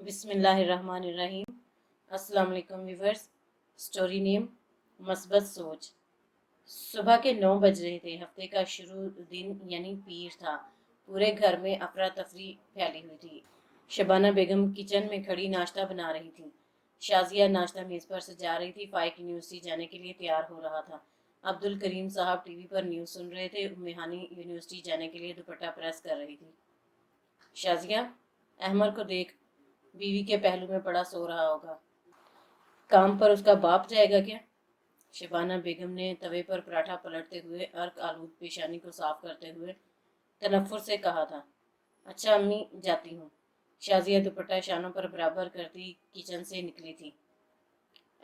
बिस्मिल्लाहिर्रहमानिर्रहीम। अस्सलाम वालेकुम व्यूवर्स। स्टोरी नेम मस्बत सोच। सुबह के 9 बज रहे थे। हफ्ते का शुरू दिन यानी पीर था। पूरे घर में अफरा तफरी फैली हुई थी। शबाना बेगम किचन में खड़ी नाश्ता बना रही थी। शाजिया नाश्ता मेज़ पर सजा रही थी। फाइक यूनिवर्सिटी जाने के लिए तैयार हो रहा था। अब्दुल करीम साहब टीवी पर न्यूज़ सुन रहे थे। उम्मे हानी यूनिवर्सिटी जाने के लिए दुपट्टा प्रेस कर रही थी। शाजिया, अहमद को देख, बीवी के पहलू में पड़ा सो रहा होगा। काम पर उसका बाप जाएगा क्या? शबाना बेगम ने तवे पर पराठा पलटते हुए अर्क आलूद पेशानी को साफ करते हुए तनफ्फुर से कहा था। अच्छा अम्मी, जाती हूँ। शाजिया दुपट्टा शानों पर बराबर करती किचन से निकली थी।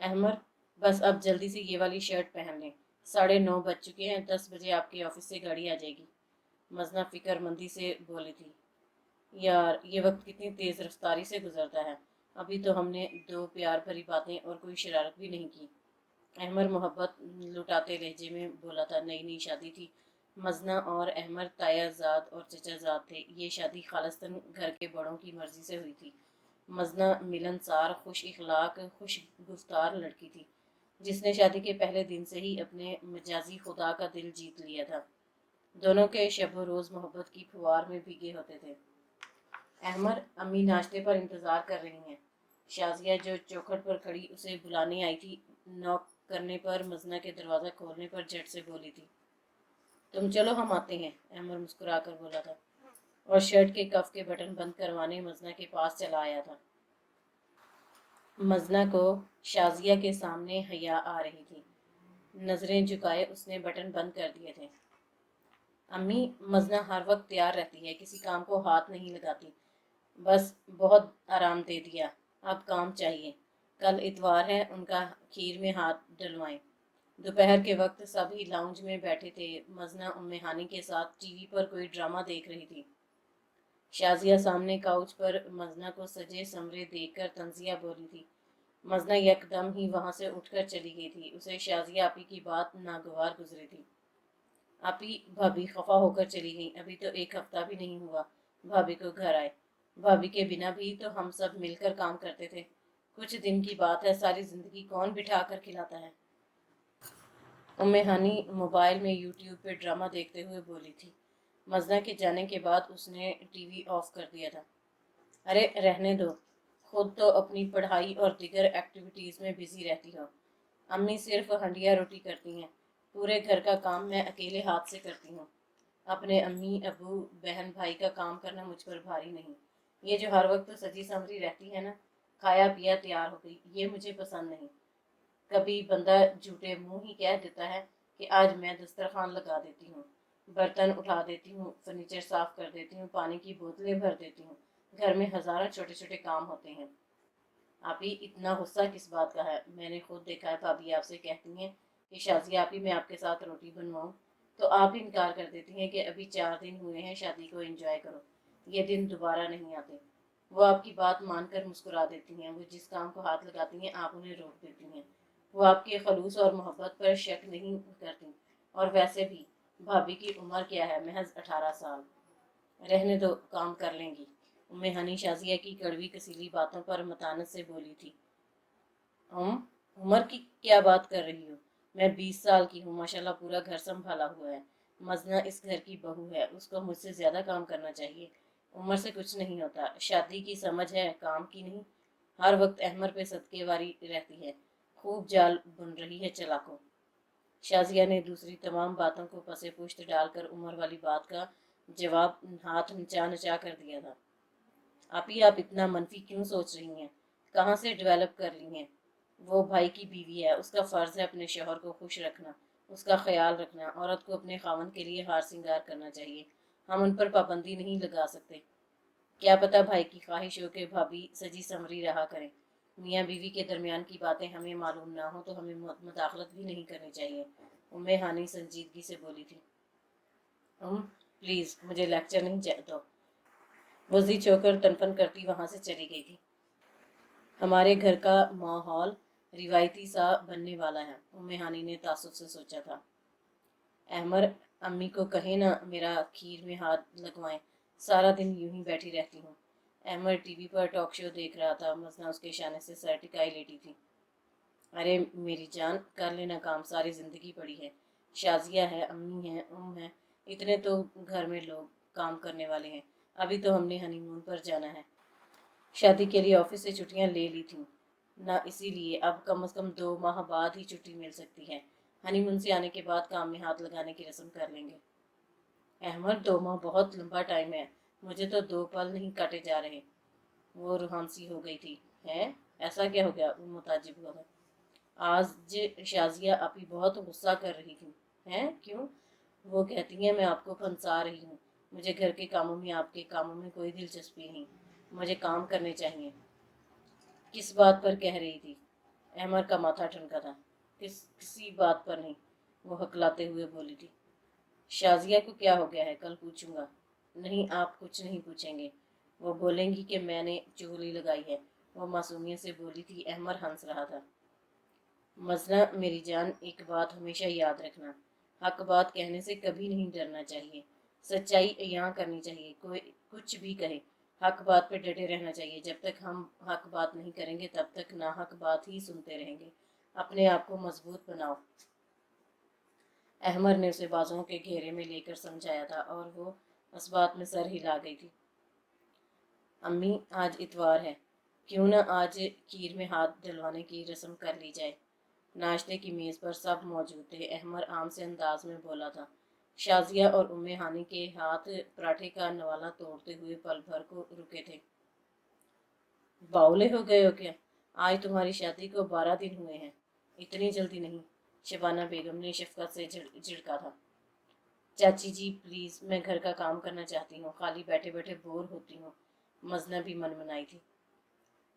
अहमद, बस अब जल्दी से ये वाली शर्ट पहन लें। 9:30 बज चुके हैं। 10 बजे आपके ऑफिस से गाड़ी आ जाएगी। मजना फिक्रमंदी से बोली थी। यार, ये वक्त कितनी तेज़ रफ्तारी से गुजरता है। अभी तो हमने 2 प्यार भरी बातें और कोई शरारत भी नहीं की। अहमद मोहब्बत लुटाते लहजे में बोला था। नई नई शादी थी। मजना और अहमद तायाजाद और चचाजाद थे। ये शादी खालिस्तन घर के बड़ों की मर्जी से हुई थी। मजना मिलनसार, खुश इखलाक, खुश गुफ्तार लड़की थी, जिसने शादी के पहले दिन से ही अपने मजाजी खुदा का दिल जीत लिया था। दोनों के शब रोज़ मोहब्बत की फुहार में भीगे होते थे। अहमद, अम्मी नाश्ते पर इंतज़ार कर रही हैं। शाजिया जो चौखट पर खड़ी उसे बुलाने आई थी, नॉक करने पर, मजना के दरवाज़ा खोलने पर झट से बोली थी। तुम चलो, हम आते हैं। अहमद मुस्कुरा कर बोला था और शर्ट के कफ के बटन बंद करवाने मजना के पास चला आया था। मजना को शाजिया के सामने हया आ रही थी। नजरें झुकाए उसने बटन बंद कर दिए थे। अम्मी, मजना हर वक्त तैयार रहती है, किसी काम को हाथ नहीं लगाती। बस बहुत आराम दे दिया, अब काम चाहिए। कल इतवार है, उनका खीर में हाथ डलवाएं। दोपहर के वक्त सभी लाउंज में बैठे थे। मजना उम्मे हानी के साथ टीवी पर कोई ड्रामा देख रही थी। शाजिया सामने काउच पर मजना को सजे समरे देखकर तंजिया बोली थी। मजना यकदम ही वहां से उठकर चली गई थी। उसे शाजिया आपी की बात नागवार गुजरी थी। आपी, भाभी खफा होकर चली गई। अभी तो 1 हफ्ता भी नहीं हुआ भाभी को घर आए। भाभी के बिना भी तो हम सब मिलकर काम करते थे। कुछ दिन की बात है, सारी जिंदगी कौन बिठा कर खिलाता है। उम्मे हानी मोबाइल में यूट्यूब पे ड्रामा देखते हुए बोली थी। मजना के जाने के बाद उसने टीवी ऑफ कर दिया था। अरे रहने दो, खुद तो अपनी पढ़ाई और दीगर एक्टिविटीज़ में बिजी रहती हो। अम्मी सिर्फ हंडिया रोटी करती हैं। पूरे घर का काम मैं अकेले हाथ से करती हूँ। अपने अम्मी अबू बहन भाई का काम करना मुझ पर भारी नहीं। ये जो हर वक्त सजी संवरी रहती है ना, खाया पिया तैयार हो गई, ये मुझे पसंद नहीं। कभी बंदा झूठे मुंह ही कह देता है कि आज मैं दस्तरखान लगा देती हूँ, बर्तन उठा देती हूँ, फर्नीचर साफ कर देती हूँ, पानी की बोतलें भर देती हूँ। घर में हजारों छोटे छोटे काम होते हैं। आप ही इतना गुस्सा किस बात का है? मैंने खुद देखा है भाभी आपसे कहती हैं कि शाजिया आप ही मैं आपके साथ रोटी बनवाऊँ, तो आप ही इनकार कर देती हैं कि अभी 4 दिन हुए हैं शादी को, एंजॉय करो, ये दिन दोबारा नहीं आते। वो आपकी बात मानकर मुस्कुरा देती हैं। वो जिस काम को हाथ लगाती हैं आप उन्हें रोक देती हैं। वो आपके खलूस और मोहब्बत पर शक नहीं करती। और वैसे भी भाभी की उम्र क्या है, महज 18 साल। रहने दो, काम कर लेंगी। उम्मे हनी शाजिया की कड़वी कसीली बातों पर मतानत से बोली थी। उम्र की क्या बात कर रही हो? मैं 20 साल की हूँ, माशाल्लाह पूरा घर संभाला हुआ है। मजना इस घर की बहू है, उसको मुझसे ज्यादा काम करना चाहिए। उम्र से कुछ नहीं होता, शादी की समझ है, काम की नहीं। हर वक्त अहमद पे सदके वारी रहती है, खूब जाल बुन रही है चलाको। शाजिया ने दूसरी तमाम बातों को पसे पुश्त डालकर उम्र वाली बात का जवाब हाथ नचा नचा कर दिया था। आप ही आप इतना मनफी क्यों सोच रही हैं? कहाँ से डेवलप कर ली हैं? वो भाई की बीवी है, उसका फ़र्ज़ है अपने शौहर को खुश रखना, उसका ख्याल रखना। औरत को अपने खावन के लिए हार सिंगार करना चाहिए। हम उन पर पाबंदी नहीं लगा सकते। क्या पता भाई की ख्वाहिश हो कि भाभी सजी संवरी रहा करें। मियाँ बीवी के दरमियान की बातें हमें मालूम ना हो तो हमें मुदाखलत भी नहीं करनी चाहिए। उम्मे हानी संजीदगी से बोली थी। प्लीज़ मुझे लेक्चर नहीं दो। वो जी चौकर तनफन करती वहाँ से चली गई थी। हमारे घर का माहौल रिवायती सा बनने वाला है, उम्मे हानी ने तासुब से सोचा था। अहमद, अम्मी को कहे ना मेरा खीर में हाथ लगवाएं, सारा दिन यूं ही बैठी रहती हूँ। अहमद टीवी पर टॉक शो देख रहा था। मजना उसके इशारे से सर टिकाई लेटी थी। अरे मेरी जान, कर लेना काम, सारी जिंदगी पड़ी है। शाजिया है, अम्मी है, है, इतने तो घर में लोग काम करने वाले हैं। अभी तो हमने हनीमून पर जाना है। शादी के लिए ऑफिस से छुट्टियां ले ली थी ना, इसीलिए अब कम से कम 2 माह बाद ही छुट्टी मिल सकती है। हनीमून से आने के बाद काम में हाथ लगाने की रस्म कर लेंगे। अहमद, 2 माह बहुत लंबा टाइम है। मुझे तो 2 पल नहीं काटे जा रहे। वो रूहान सी हो गई थी। है, ऐसा क्या हो गया? वो मुताजिब हुआ था। आज शाजिया आपी बहुत गुस्सा कर रही थी। हैं, क्यों? वो कहती हैं मैं आपको फंसा रही हूँ। मुझे घर के कामों में, आपके कामों में कोई दिलचस्पी नहीं। मुझे काम करने चाहिए। किस बात पर कह रही थी? अहमद का माथा ठनका था। किसी बात पर नहीं, वो हकलाते हुए बोली थी। शाजिया को क्या हो गया है? कल पूछूंगा। नहीं, आप कुछ नहीं पूछेंगे। वो बोलेंगी कि मैंने चुगली लगाई है। वो मासूमियत से बोली थी। अहमद हंस रहा था। मजना मेरी जान, एक बात हमेशा याद रखना, हक बात कहने से कभी नहीं डरना चाहिए। सच्चाई यहाँ करनी चाहिए। कोई कुछ भी कहे, हक बात पे डटे रहना चाहिए। जब तक हम हक बात नहीं करेंगे तब तक ना हक बात ही सुनते रहेंगे। अपने आप को मजबूत बनाओ। अहमद ने उसे बाजुओं के घेरे में लेकर समझाया था और वो उस बात में सर हिला गई थी। अम्मी, आज इतवार है, क्यों ना आज खीर में हाथ डलवाने की रस्म कर ली जाए। नाश्ते की मेज पर सब मौजूद थे। अहमद आम से अंदाज में बोला था। शाजिया और उम्मे हानी के हाथ पराठे का नवाला तोड़ते हुए पल भर को रुके थे। बावले हो गए हो क्या? आज तुम्हारी शादी को 12 दिन हुए हैं। इतनी जल्दी नहीं, शबाना बेगम ने शफकत से झिड़का था। चाची जी प्लीज, मैं घर का काम करना चाहती हूँ, खाली बैठे बैठे बोर होती हूँ। मजना भी मन मनाई थी।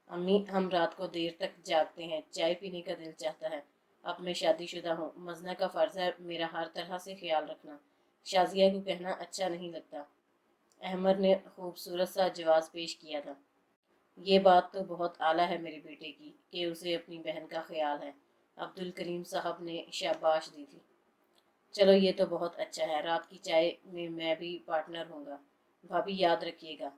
अम्मी, हम रात को देर तक जागते हैं, चाय पीने का दिल चाहता है। अब मैं शादीशुदा हूँ। मजना का फर्ज है मेरा हर तरह से ख्याल रखना। शाजिया को कहना अच्छा नहीं लगता। अहमद ने खूबसूरत सा जवाब पेश किया था। ये बात तो बहुत आला है मेरे बेटे की कि उसे अपनी बहन का ख्याल है। अब्दुल करीम साहब ने शाबाश दी थी। चलो ये तो बहुत अच्छा है, रात की चाय में मैं भी पार्टनर होऊंगा। भाभी याद रखिएगा,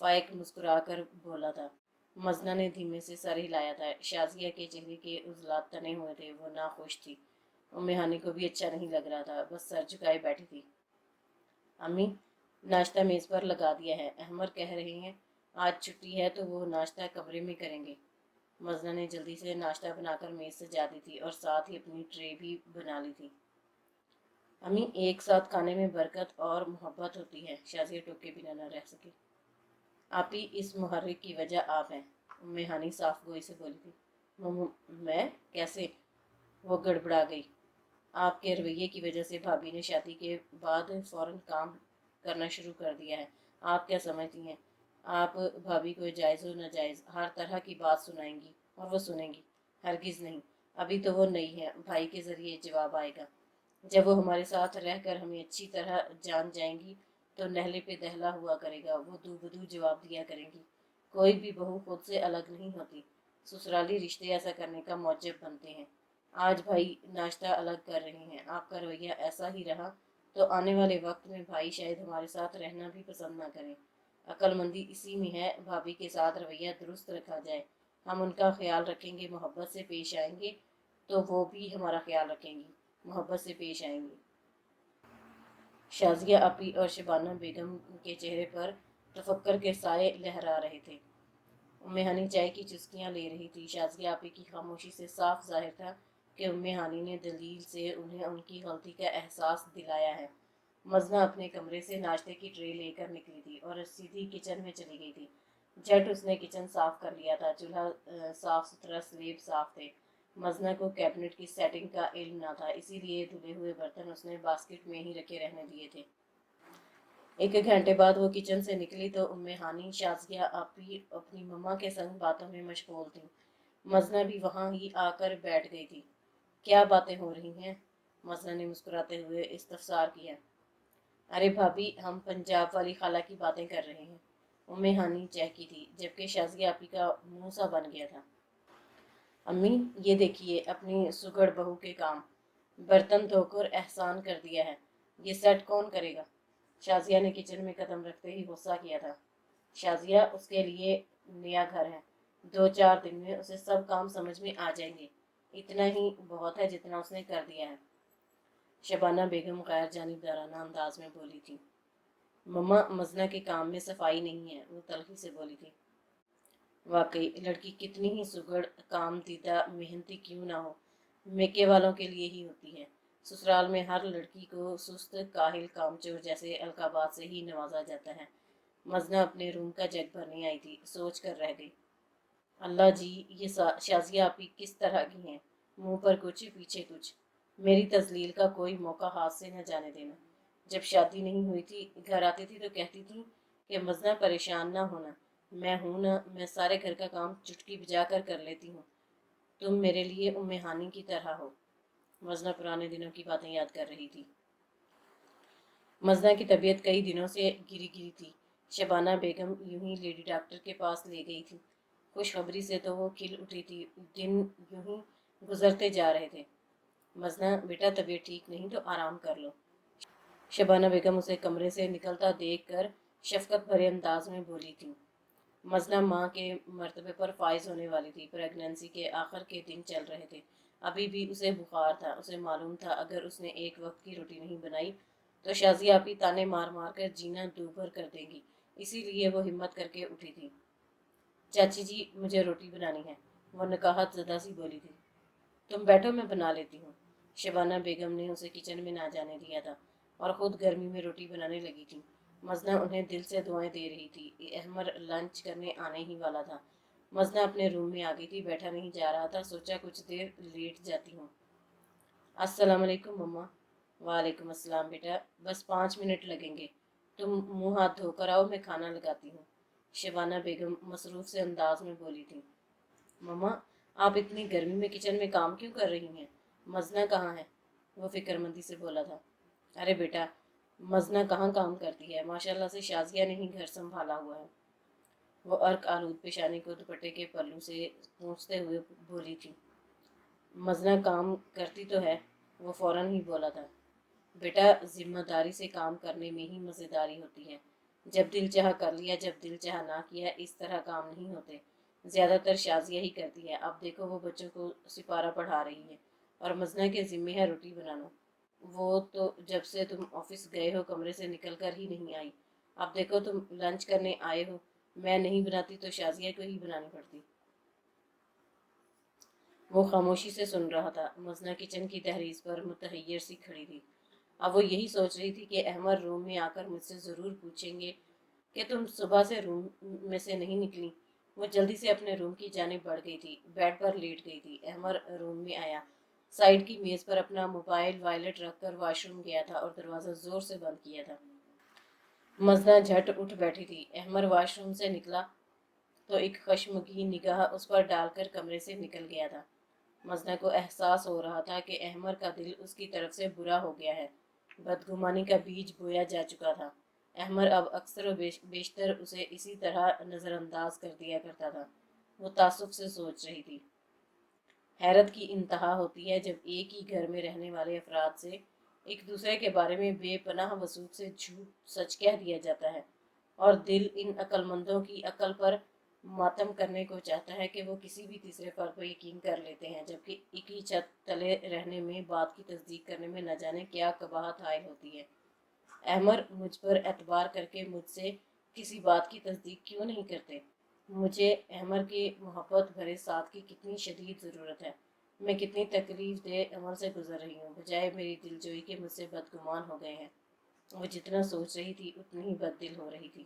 फाइक मुस्कुराकर बोला था। मजना ने धीमे से सर हिलाया था। शाजिया के चेहरे के उजलात तने हुए थे। वो नाखुश थी। उम्मे हानी को भी अच्छा नहीं लग रहा था, बस सर झुकाए बैठी थी। अम्मी, नाश्ता मेज पर लगा दिया है। अहमद कह रहे हैं आज छुट्टी है तो वो नाश्ता कमरे में करेंगे। मजना ने जल्दी से नाश्ता बनाकर मेज सजा दी थी और साथ ही अपनी ट्रे भी बना ली थी। अम्मी, एक साथ खाने में बरकत और मोहब्बत होती है। शाजिया टोके बिना न रह सकी। आप ही इस मुहर्रिक की वजह आप हैं, उम्मे हानी साफ गोई से बोली थी। मैं कैसे? वो गड़बड़ा गई। आपके रवैये की वजह से भाभी ने शादी के बाद फौरन काम करना शुरू कर दिया है। आप क्या समझती हैं? आप भाभी को जायज़ हो नाजायज़ हर तरह की बात सुनाएंगी और वो सुनेंगी? हरगिज़ नहीं। अभी तो वो नहीं है, भाई के ज़रिए जवाब आएगा। जब वो हमारे साथ रहकर हमें अच्छी तरह जान जाएंगी तो नहले पे दहला हुआ करेगा। वो दू बदू जवाब दिया करेंगी। कोई भी बहू खुद से अलग नहीं होती। ससुराली रिश्ते ऐसा करने का मौजब बनते हैं। आज भाई नाश्ता अलग कर रहे हैं, आपका रवैया ऐसा ही रहा तो आने वाले वक्त में भाई शायद हमारे साथ रहना भी पसंद ना करें। अक्लमंदी इसी में है, भाभी के साथ रवैया दुरुस्त रखा जाए। हम उनका ख्याल रखेंगे, मोहब्बत से पेश आएंगे तो वो भी हमारा ख्याल रखेंगी, मोहब्बत से पेश आएंगी। शाजिया अपी और शबाना बेगम के चेहरे पर तफक्कर के साए लहरा रहे थे। उम्मे हानी चाय की चुस्कियां ले रही थी। शाजिया आपी की खामोशी से साफ जाहिर था कि उम्मे हानी ने दलील से उन्हें उनकी गलती का एहसास दिलाया है। मजना अपने कमरे से नाश्ते की ट्रे लेकर निकली थी और सीधी किचन में चली गई थी। झट उसने किचन साफ कर लिया था। चूल्हा साफ सुथरा, स्लेब साफ थे। मजना को कैबिनेट की सेटिंग का इल्म ना था, इसीलिए धुले हुए बर्तन उसने बास्केट में ही रखे रहने दिए थे। 1 घंटे बाद वो किचन से निकली तो उम्मे हानी शाजिया आपी अपनी मम्मा के संग बातों में मशगूल थी। मजना भी वहाँ ही आकर बैठ गई थी। क्या बातें हो रही हैं? मजना ने मुस्कुराते हुए इस्तफसार किया। अरे भाभी, हम पंजाब वाली खाला की बातें कर रहे हैं। उम्मे हानी चहकी थी, जबकि शाजिया आपी का मुंह सा बन गया था। अम्मी, ये देखिए अपनी सुगड़ बहू के काम। बर्तन धोकर एहसान कर दिया है। ये सेट कौन करेगा? शाजिया ने किचन में कदम रखते ही गुस्सा किया था। شازیہ اس کے لیے نیا گھر ہے، 2-4 دن میں اسے سب کام سمجھ میں آ جائیں گے، اتنا ہی بہت ہے جتنا اس نے کر دیا ہے۔ شبانہ بیگم غیر جانبدارانہ انداز میں بولی تھی۔ مما، مزنہ کے کام میں صفائی نہیں ہے، وہ تلخی سے بولی تھی۔ واقعی لڑکی کتنی ہی سگڑ، کام دیدہ، محنتی کیوں نہ ہو، میکے والوں کے لیے ہی ہوتی ہے۔ سسرال میں ہر لڑکی کو سست، کاہل، کامچور جیسے القابات سے ہی نوازا جاتا ہے۔ مزنہ اپنے روم کا جگ بھرنے آئی تھی، سوچ کر رہ گئی۔ اللہ جی، یہ شازیہ آپی کس طرح کی ہیں، منہ پر کچھ پیچھے کچھ، میری تذلیل کا کوئی موقع ہاتھ سے نہ جانے دینا۔ جب شادی نہیں ہوئی تھی، گھر آتی تھی تو کہتی تھی کہ مزنہ پریشان نہ ہونا، میں ہوں نا، میں سارے گھر کا کام چٹکی بجا کر لیتی ہوں، تم میرے لیے ام ہانی کی طرح ہو۔ مزنہ پرانے دنوں کی باتیں یاد کر رہی تھی۔ مزنہ کی طبیعت کئی دنوں سے گری گری تھی۔ شبانہ بیگم یوں ہی لیڈی ڈاکٹر کے پاس لے گئی تھی۔ خوشخبری سے تو وہ کھل اٹھی تھی، دن یوں ہی گزرتے جا رہے تھے۔ مزنہ، بیٹا طبیعت ٹھیک نہیں تو آرام کر لو۔ شبانہ بیگم اسے کمرے سے نکلتا دیکھ کر شفقت بھرے انداز میں بولی تھی۔ مزنہ ماں کے مرتبے پر فائز ہونے والی تھی، پریگننسی کے آخر کے دن چل رہے تھے، ابھی بھی اسے بخار تھا۔ اسے معلوم تھا اگر اس نے ایک وقت کی روٹی نہیں بنائی تو شازیہ آپی تانے مار مار کر جینا دوبھر کر دیں گی، اسی لیے وہ ہمت کر کے اٹھی تھی۔ چاچی جی، مجھے روٹی بنانی ہے، وہ نکاہت زدہ سی بولی تھی۔ تم بیٹھو، میں بنا لیتی ہوں۔ شبانہ بیگم نے اسے کچن میں نہ جانے دیا تھا اور خود گرمی میں روٹی بنانے لگی تھی۔ مزنہ انہیں دل سے دعائیں دے رہی تھی۔ احمر لنچ کرنے آنے ہی والا تھا۔ مزنہ اپنے روم میں آ گئی تھی، بیٹھا نہیں جا رہا تھا، سوچا کچھ دیر لیٹ جاتی ہوں۔ السلام علیکم مما۔ وعلیکم السلام بیٹا، بس 5 منٹ لگیں گے، تم منہ ہاتھ دھو کر آؤ، میں کھانا لگاتی ہوں۔ شبانہ بیگم مصروف سے انداز میں بولی تھی۔ مما، آپ اتنی گرمی میں کچن میں کام کیوں کر رہی ہیں؟ مزنہ کہاں ہے؟ وہ فکر مندی سے بولا تھا۔ ارے بیٹا، مزنہ کہاں کام کرتی ہے، ماشاءاللہ سے شازیہ نے ہی گھر سنبھالا ہوا ہے۔ وہ عرق آلود پیشانی کو دوپٹے کے پلو سے پونچھتے ہوئے بولی تھی۔ مزنہ کام کرتی تو ہے، وہ فوراً ہی بولا تھا۔ بیٹا، ذمہ داری سے کام کرنے میں ہی مزیداری ہوتی ہے، جب دل چاہا کر لیا، جب دل چاہا نہ کیا، اس طرح کام نہیں ہوتے۔ زیادہ تر شازیہ ہی کرتی ہے، اب دیکھو وہ بچوں کو سپارہ پڑھا رہی ہے اور مزنہ کے ذمہ ہے روٹی بنانا۔ وہ تو جب سے تم آفس گئے ہو کمرے سے نکل کر ہی نہیں آئی، اب دیکھو تم لنچ کرنے آئے ہو، میں نہیں بناتی تو شازیہ کو ہی بنانی پڑتی۔ وہ خاموشی سے سن رہا تھا۔ مزنہ کچن کی دہلیز پر متحیر سی کھڑی تھی۔ اب وہ یہی سوچ رہی تھی کہ احمر روم میں آ کر مجھ سے ضرور پوچھیں گے کہ تم صبح سے روم میں سے نہیں نکلی۔ وہ جلدی سے اپنے روم کی جانب بڑھ گئی تھی، بیڈ پر لیٹ گئی تھی۔ احمر روم میں آیا، سائیڈ کی میز پر اپنا موبائل وائلٹ رکھ کر واش روم گیا تھا اور دروازہ زور سے بند کیا تھا۔ مزنہ جھٹ اٹھ بیٹھی تھی۔ احمر واش روم سے نکلا تو ایک خشمگین نگاہ اس پر ڈال کر کمرے سے نکل گیا تھا۔ مزنہ کو احساس ہو رہا تھا کہ احمر کا دل اس کی طرف سے برا ہو گیا ہے، بدگمانی کا بیج بویا جا چکا تھا۔ احمر اب اکثر و بیشتر اسے اسی طرح نظر انداز کر دیا کرتا تھا۔ وہ تعصب سے سوچ رہی تھی۔ حیرت کی انتہا ہوتی ہے جب ایک ہی گھر میں رہنے والے افراد سے ایک دوسرے کے بارے میں بے پناہ وسوخ سے جھوٹ سچ کہہ دیا جاتا ہے، اور دل ان عقل مندوں کی عقل پر ماتم کرنے کو چاہتا ہے کہ وہ کسی بھی تیسرے فرد پر یقین کر لیتے ہیں، جبکہ ایک ہی چھت تلے رہنے میں بات کی تصدیق کرنے میں نہ جانے کیا قباحت حائل ہوتی ہے۔ احمر مجھ پر اعتبار کر کے مجھ سے کسی بات کی تصدیق کیوں نہیں کرتے؟ مجھے احمر کے محبت بھرے ساتھ کی کتنی شدید ضرورت ہے، میں کتنی تکلیف دہ عمل سے گزر رہی ہوں، بجائے میری دلجوئی کے مجھ سے بدگمان ہو گئے ہیں۔ وہ جتنا سوچ رہی تھی اتنی ہی بد دل ہو رہی تھی۔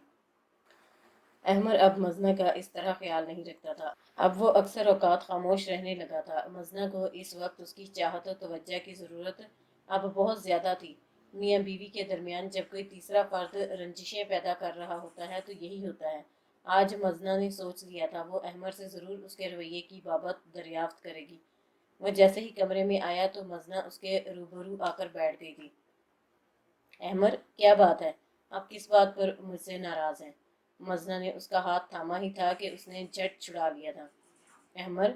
احمر اب مزنہ کا اس طرح خیال نہیں رکھتا تھا، اب وہ اکثر اوقات خاموش رہنے لگا تھا۔ مزنہ کو اس وقت اس کی چاہت و توجہ کی ضرورت اب بہت زیادہ تھی۔ میاں بیوی کے درمیان جب کوئی تیسرا فرد رنجشیں پیدا کر رہا ہوتا ہے تو یہی ہوتا ہے۔ آج مزنہ نے سوچ لیا تھا وہ احمر سے ضرور اس کے رویے کی بابت دریافت کرے گی۔ وہ جیسے ہی کمرے میں آیا تو مزنہ اس کے روبرو آ کر بیٹھ گئی تھی۔ احمر، کیا بات ہے، آپ کس بات پر مجھ سے ناراض ہیں؟ مزنہ نے اس کا ہاتھ تھاما ہی تھا کہ اس نے جھٹ چھڑا لیا تھا۔ احمر،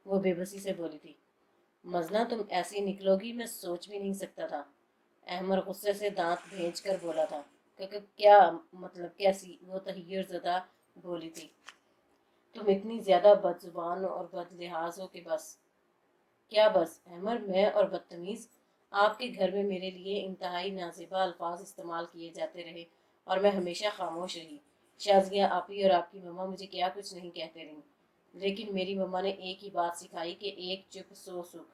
وہ بے بسی سے بولی تھی۔ مزنہ، تم ایسی نکلو گی میں سوچ بھی نہیں سکتا تھا۔ احمر غصے سے دانت بھینچ کر بولا تھا۔ क्या मतलब कैसी? वो तहयर ज़दा बोली थी। तुम इतनी ज़्यादा बदजुबान और बदलिहाज हो कि बस। क्या बस अहमर? मैं और बदतमीज़? आपके घर में मेरे लिए इंतहाई नाज़ेबा अल्फाज इस्तेमाल किए जाते रहे और मैं हमेशा खामोश रही। शाज़िया आपी और आपकी मम्मा मुझे क्या कुछ नहीं कहते रहीं, लेकिन मेरी मम्मा ने एक ही बात सिखाई कि एक चुप सो सुख।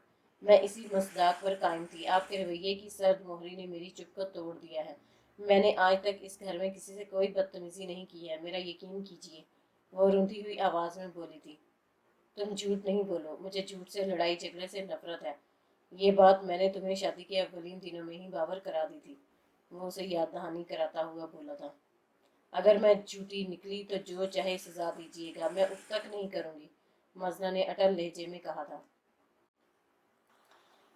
मैं इसी मसदाक पर कायम थी। आपके रवैये की सर्द मोहरी ने मेरी चुप को तोड़ दिया है। मैंने आज तक इस घर में किसी से कोई बदतमीजी नहीं की है, मेरा यकीन कीजिए। वो रोती हुई आवाज़ में बोली थी। तुम झूठ नहीं बोलो, मुझे झूठ से, लड़ाई झगड़े से नफरत है। ये बात मैंने तुम्हें शादी के अव्वलीन दिनों में ही बावर करा दी थी। वो उसे याद दहानी कराता हुआ बोला था। अगर मैं झूठी निकली तो जो चाहे सजा दीजिएगा, मैं उफ तक नहीं करूंगी, मजना ने अटल लहजे में कहा था।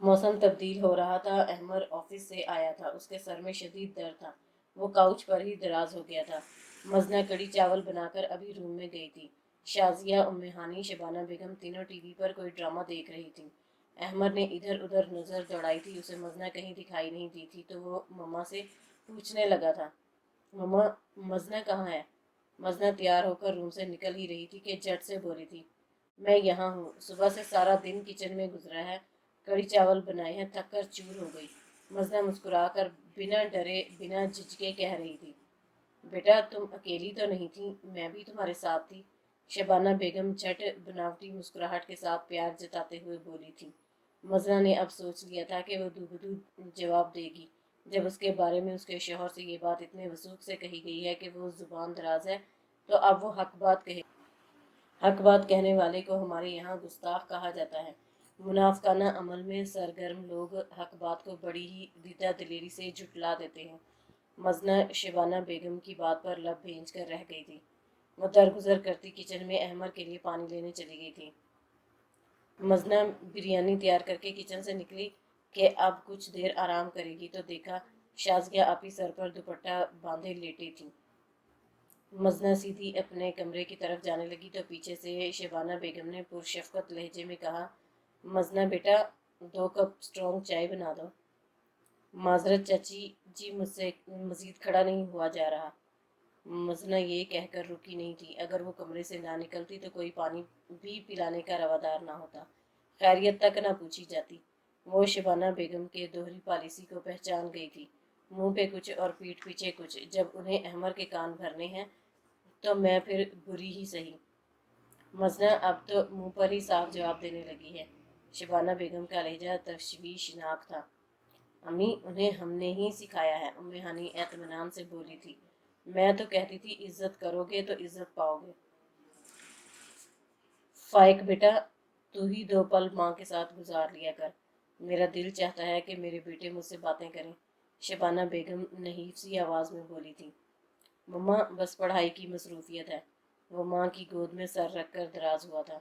मौसम तब्दील हो रहा था। अहमर ऑफिस से आया था। उसके सर में शदीद दर्द था। वो काउच पर ही दराज हो गया था। मजना कड़ी चावल बनाकर अभी रूम में गई थी। शाजिया, उम्मे हानी, शबाना बेगम तीनों टीवी पर कोई ड्रामा देख रही थी। अहमद ने इधर उधर नज़र दौड़ाई थी। उसे मजना कहीं दिखाई नहीं दी थी तो वो मम्मा से पूछने लगा था, मम्मा, मजना कहाँ है? मजना तैयार होकर रूम से निकल ही रही थी कि झट से बोली थी, मैं यहाँ हूँ। सुबह से सारा दिन किचन में गुजरा है, कड़ी चावल बनाए हैं, थक कर चूर हो गई। मजना मुस्कुराकर बिना डरे बिना झिझके कह रही थी, बेटा तुम अकेली तो नहीं थी, मैं भी तुम्हारे साथ थी। शबाना बेगम झट बनावटी मुस्कुराहट के साथ प्यार जताते हुए बोली थी। मजना ने अब सोच लिया था कि वो दूबदू जवाब देगी। जब उसके बारे में उसके शोहर से ये बात इतने वसूख से कही गई है कि वो जुबान दराज है, तो अब वो हक बात कहे। हक बात कहने वाले को हमारे यहाँ गुस्ताख कहा जाता है। मुनाफकाना अमल में सरगर्म लोग हक बात को बड़ी ही दिदा दिलेरी से झुटला देते हैं। मजना शबाना बेगम की बात पर लब भेज कर रह गई थी। वो दरगुजर करती किचन में अहमद के लिए पानी लेने चली गई थी। मजना बिरयानी तैयार करके किचन से निकली कि अब कुछ देर आराम करेगी तो देखा शाज़िया आपी सर पर दुपट्टा बांधे लेटी थी। मजना सीधी अपने कमरे की तरफ जाने लगी तो पीछे से शबाना बेगम ने पुरशफ़क़त लहजे में कहा, मजना बेटा, 2 कप स्ट्रॉन्ग चाय बना दो। माजरत चाची जी, मुझसे मज़ीद खड़ा नहीं हुआ जा रहा। मजना ये कहकर रुकी नहीं थी। अगर वो कमरे से ना निकलती तो कोई पानी भी पिलाने का रवादार ना होता, खैरियत तक ना पूछी जाती। वो शबाना बेगम के दोहरी पॉलिसी को पहचान गई थी। मुंह पे कुछ और पीठ पीछे कुछ। जब उन्हें अहमर के कान भरने हैं तो मैं फिर बुरी ही सही। मजना अब तो मुंह पर ही साफ जवाब देने लगी है। शबाना बेगम का लहजा तशवीशनाक था। अम्मी, उन्हें हमने ही सिखाया है, उम्मे हानी एतमानान से बोली थी। मैं तो कहती थी इज्जत करोगे तो इज्जत पाओगे। फाइक बेटा, तू ही 2 पल माँ के साथ गुजार लिया कर। मेरा दिल चाहता है कि मेरे बेटे मुझसे बातें करें, शबाना बेगम नहीफ सी आवाज़ में बोली थी। मम्मा, बस पढ़ाई की मसरूफियत है। वो माँ की गोद में सर रख कर दराज हुआ था।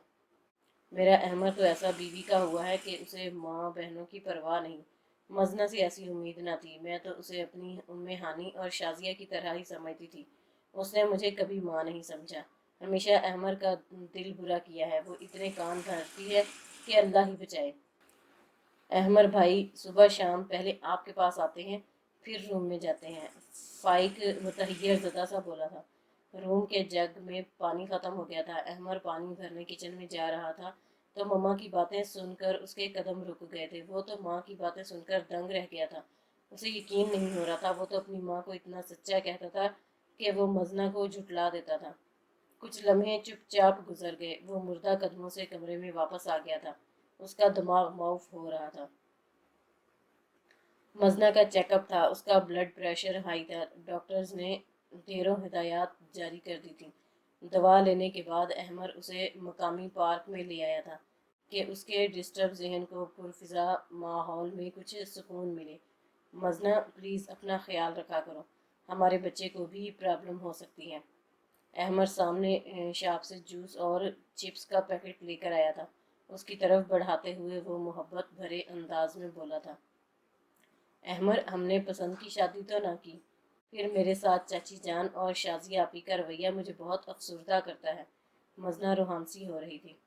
मेरा अहमद तो ऐसा बीवी का हुआ है कि उसे माँ बहनों की परवाह नहीं। मजना से ऐसी उम्मीद न थी। मैं तो उसे अपनी उम्मे हानी और शाजिया की तरह ही समझती थी। उसने मुझे कभी माँ नहीं समझा। हमेशा अहमद का दिल बुरा किया है। वो इतने कान भरती है कि अल्लाह ही बचाए। अहमद भाई सुबह शाम पहले आपके पास आते हैं, फिर रूम में जाते हैं। फाइक मुतहैयर ज़दा सा बोला था। रूम के जग में पानी ख़त्म हो गया था। अहमद पानी भरने किचन में जा रहा था तो मम्मा की बातें सुनकर उसके कदम रुक गए थे। वो तो माँ की बातें सुनकर दंग रह गया था। उसे यकीन नहीं हो रहा था। वो तो अपनी माँ को इतना सच्चा कहता था कि वो मजना को झुटला देता था। कुछ लम्हे चुपचाप गुजर गए। वो मुर्दा कदमों से कमरे में वापस आ गया था। उसका दिमाग माउफ हो रहा था। मजना का चेकअप था। उसका ब्लड प्रेशर हाई था। डॉक्टर्स ने ढेरों हिदायत जारी कर दी थी। दवा लेने के बाद अहमद उसे मकामी पार्क में ले आया था कि उसके डिस्टर्ब जहन को पुरफिजा माहौल में कुछ सुकून मिले। मजना, प्लीज़ अपना ख्याल रखा करो, हमारे बच्चे को भी प्रॉब्लम हो सकती है। अहमद सामने शॉप से जूस और चिप्स का पैकेट लेकर आया था। उसकी तरफ बढ़ाते हुए वो मोहब्बत भरे अंदाज में बोला था, अहमद, हमने पसंद की शादी तो ना की। फिर मेरे साथ चाची जान और शाजी आपी का रवैया मुझे बहुत अफसरदा करता है। मजना रूहानसी हो रही थी।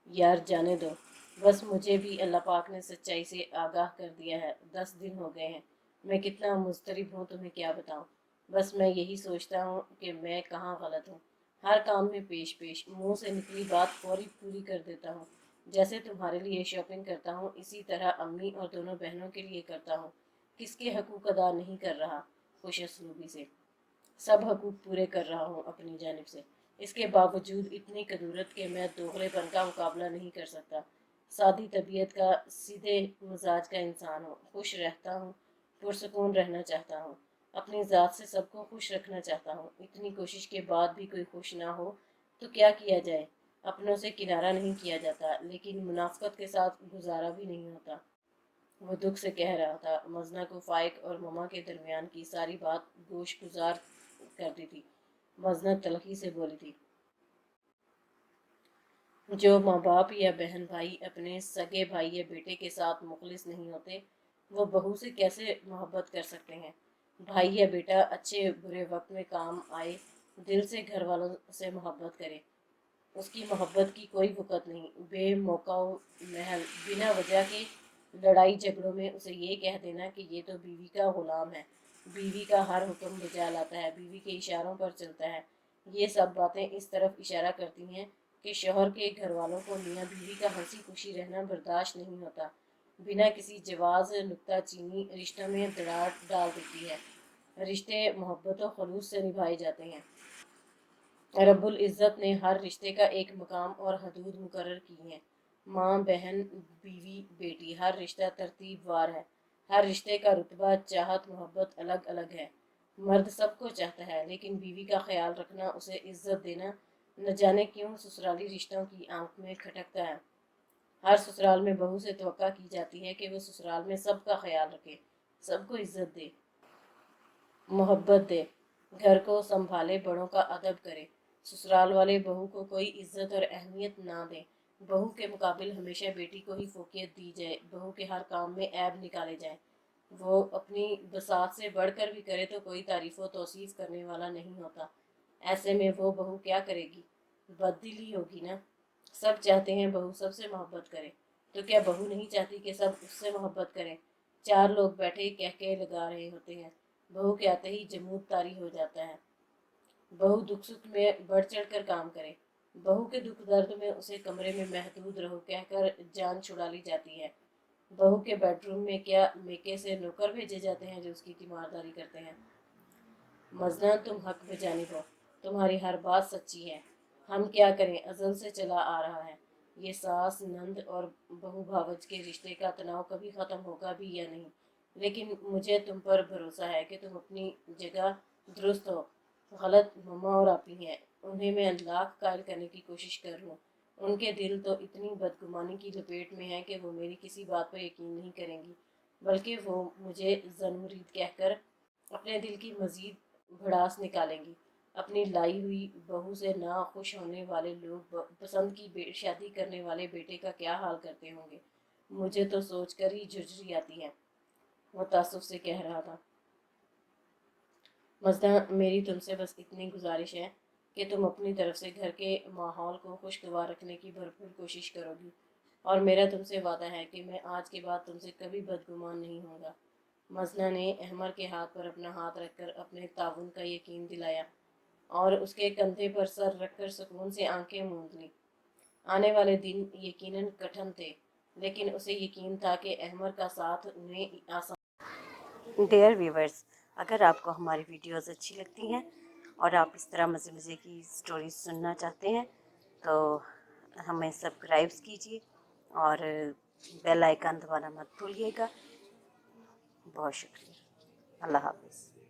यार जाने दो, बस मुझे भी अल्लाह पाक ने सच्चाई से आगाह कर दिया है। 10 दिन हो गए हैं मैं कितना मुस्तरिब हूँ तुम्हें क्या बताऊँ। बस मैं यही सोचता हूँ कि मैं कहाँ गलत हूँ। हर काम में पेश पेश, मुंह से निकली बात फौरी पूरी कर देता हूँ। जैसे तुम्हारे लिए शॉपिंग करता हूँ इसी तरह अम्मी और दोनों बहनों के लिए करता हूँ। किसके हकूक अदा नहीं कर रहा खुश असलूबी से। सब हकूक पूरे कर रहा हूँ अपनी जानिब से। इसके बावजूद इतनी कदूरत कि मैं दोगलेपन का मुकाबला नहीं कर सकता। सादी तबीयत का, सीधे मिजाज का इंसान हूँ। खुश रहता हूँ, पुरसकून रहना चाहता हूँ, अपनी ज़ात से सबको खुश रखना चाहता हूँ। इतनी कोशिश के बाद भी कोई खुश ना हो तो क्या किया जाए। अपनों से किनारा नहीं किया जाता, लेकिन मुनाफकत के साथ गुजारा भी नहीं होता। वो दुख से कह रहा था। मजना को फाइक और ममा के दरमियान की सारी बात गोश गुजार कर दी थी। मजना तलखी से बोली थी, जो माँ बाप या बहन भाई अपने सगे भाई या बेटे के साथ मुखलिस नहीं होते, वो बहू से कैसे मोहब्बत कर सकते हैं। भाई या बेटा अच्छे बुरे वक्त में काम आए, दिल से घर वालों से मोहब्बत करे। उसकी मोहब्बत की कोई वक़्त नहीं। बेमौका महल बिना वजह के लड़ाई झगड़ों में उसे ये कह देना कि ये तो बीवी का गुलाम है, बीवी का हर हुक्म बजा लाता है, बीवी के इशारों पर चलता है। ये सब बातें इस तरफ इशारा करती हैं कि शौहर के घर वालों को मियाँ बीवी का हंसी खुशी रहना बर्दाश्त नहीं होता। बिना किसी जवाज़ नुक्ता चीनी रिश्तों में दरार डाल देती है। रिश्ते मोहब्बत और खलूस से निभाए जाते हैं। रब्बुल इज़्ज़त ने हर रिश्ते का एक मकाम और हदूद मुकर्रर की हैं। माँ, बहन, बीवी, बेटी, हर रिश्ता तरतीबवार है। हर रिश्ते का रुतबा, चाहत, मोहब्बत अलग अलग है। मर्द सबको चाहता है, लेकिन बीवी का ख्याल रखना, उसे इज्जत देना न जाने क्यों ससुराली रिश्तों की आंख में खटकता है। हर ससुराल में बहू से तवक्का की जाती है कि वो ससुराल में सबका ख्याल रखे, सबको इज्जत दे, मोहब्बत दे, घर को संभाले, बड़ों का अदब करे। ससुराल वाले बहू को कोई इज्जत और अहमियत ना दें। बहू के मुकाबिल हमेशा बेटी को ही फोकियत दी जाए। बहू के हर काम में ऐब निकाले जाए। वो अपनी बसात से बढ़कर भी करे तो कोई तारीफ व तौसीफ करने वाला नहीं होता। ऐसे में वो बहू क्या करेगी, बददिली होगी ना। सब चाहते हैं बहू सबसे मोहब्बत करे, तो क्या बहू नहीं चाहती कि सब उससे मोहब्बत करें। चार लोग बैठे कह के लगा रहे होते हैं, बहू के आते ही जमूत तारी हो जाता है। बहू दुख सुख में बढ़ चढ़ कर काम करे। बहू के दुख दर्द में उसे कमरे में महदूद रहो कहकर जान छुड़ा ली जाती है। बहू के बेडरूम में क्या मेके से नौकर भेजे जाते हैं जो उसकी तीमारदारी करते हैं। मजना, तुम हक पे जानिब हो, तुम्हारी हर बात सच्ची है। हम क्या करें, अजल से चला आ रहा है। ये सास नंद और बहू भावज के रिश्ते का तनाव कभी ख़त्म होगा भी या नहीं, लेकिन मुझे तुम पर भरोसा है कि तुम अपनी जगह दुरुस्त हो। गलत मम्मा और आपी हैं, उन्हें मैं लाख कायल करने की कोशिश कर लूँ। उनके दिल तो इतनी बदगुमानी की लपेट में है कि वो मेरी किसी बात पर यकीन नहीं करेंगी, बल्कि वो मुझे ज़नूरीद कहकर अपने दिल की मज़ीद भड़ास निकालेंगी। अपनी लाई हुई बहू से ना खुश होने वाले लोग पसंद की शादी करने वाले बेटे का क्या हाल करते होंगे। मुझे तो सोचकर ही झुर्झुरी आती है। वो तासुफ से कह रहा था। मज़दा, मेरी तुमसे बस इतनी गुजारिश है कि तुम अपनी तरफ से घर के माहौल को खुशगवार रखने की भरपूर कोशिश करोगी, और मेरा तुमसे वादा है कि मैं आज के बाद तुमसे कभी बदगुमान नहीं होगा। मजना ने अहमर के हाथ पर अपना हाथ रखकर अपने ताउन का यकीन दिलाया और उसके कंधे पर सर रखकर सुकून से आंखें मूंद ली। आने वाले दिन यकीनन कठिन थे, लेकिन उसे यकीन था कि अहमर का साथ उन्हें आसान। डियर व्यूवर्स, अगर आपको हमारी वीडियोस अच्छी लगती हैं और आप इस तरह मज़े मज़े की स्टोरीज सुनना चाहते हैं तो हमें सब्सक्राइब कीजिए और बेल आइकन दबाना मत भूलिएगा। बहुत शुक्रिया। अल्लाह हाफ़िज़।